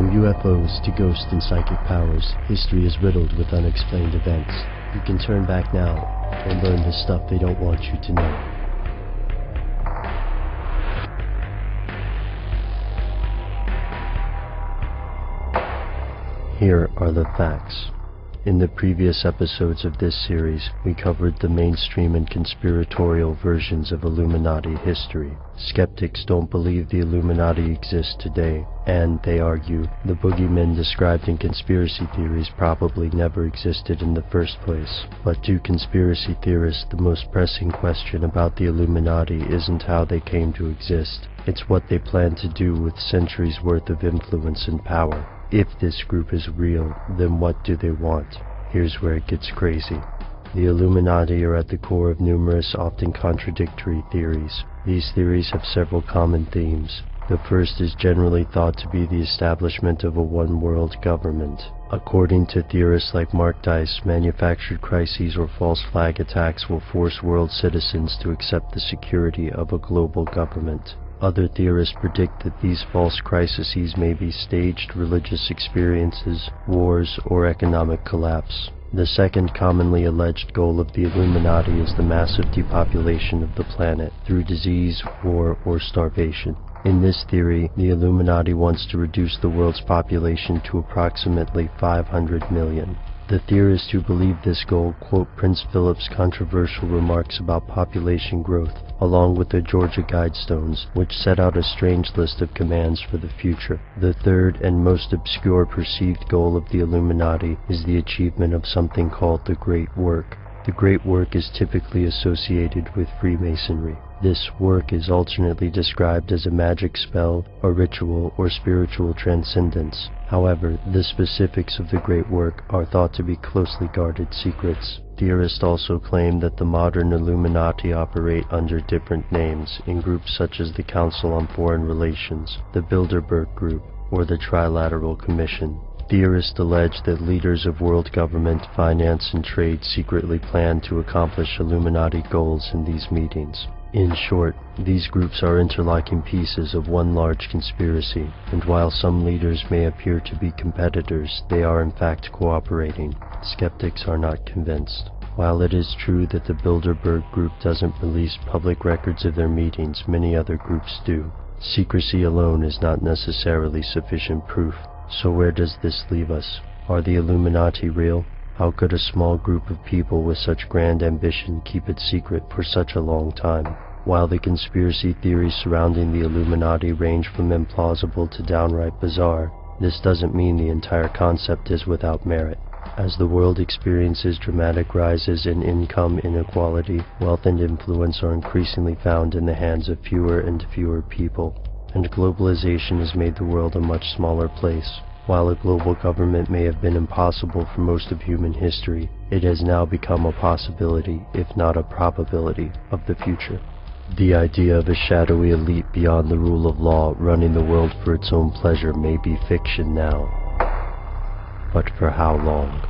From UFOs to ghosts and psychic powers, history is riddled with unexplained events. You can turn back now and learn the stuff they don't want you to know. Here are the facts. In the previous episodes of this series, we covered the mainstream and conspiratorial versions of Illuminati history. Skeptics don't believe the Illuminati exists today, and, they argue, the boogeymen described in conspiracy theories probably never existed in the first place. But to conspiracy theorists, the most pressing question about the Illuminati isn't how they came to exist. It's what they plan to do with centuries' worth of influence and power. If this group is real, then what do they want? Here's where it gets crazy. The Illuminati are at the core of numerous, often contradictory theories. These theories have several common themes. The first is generally thought to be the establishment of a one-world government. According to theorists like Mark Dice, manufactured crises or false flag attacks will force world citizens to accept the security of a global government. Other theorists predict that these false crises may be staged religious experiences, wars, or economic collapse. The second commonly alleged goal of the Illuminati is the massive depopulation of the planet through disease, war, or starvation. In this theory, the Illuminati wants to reduce the world's population to approximately 500 million. The theorists who believe this goal quote Prince Philip's controversial remarks about population growth, along with the Georgia Guidestones, which set out a strange list of commands for the future. The third and most obscure perceived goal of the Illuminati is the achievement of something called the Great Work. The Great Work is typically associated with Freemasonry. This work is alternately described as a magic spell, a ritual, or spiritual transcendence. However, the specifics of the Great Work are thought to be closely guarded secrets. Theorists also claim that the modern Illuminati operate under different names in groups such as the Council on Foreign Relations, the Bilderberg Group, or the Trilateral Commission. Theorists allege that leaders of world government, finance, and trade secretly plan to accomplish Illuminati goals in these meetings. In short, these groups are interlocking pieces of one large conspiracy, and while some leaders may appear to be competitors, they are in fact cooperating. Skeptics are not convinced. While it is true that the Bilderberg Group doesn't release public records of their meetings, many other groups do. Secrecy alone is not necessarily sufficient proof. So where does this leave us? Are the Illuminati real? How could a small group of people with such grand ambition keep it secret for such a long time? While the conspiracy theories surrounding the Illuminati range from implausible to downright bizarre, this doesn't mean the entire concept is without merit. As the world experiences dramatic rises in income inequality, wealth and influence are increasingly found in the hands of fewer and fewer people, and globalization has made the world a much smaller place. While a global government may have been impossible for most of human history, it has now become a possibility, if not a probability, of the future. The idea of a shadowy elite beyond the rule of law running the world for its own pleasure may be fiction now. But for how long?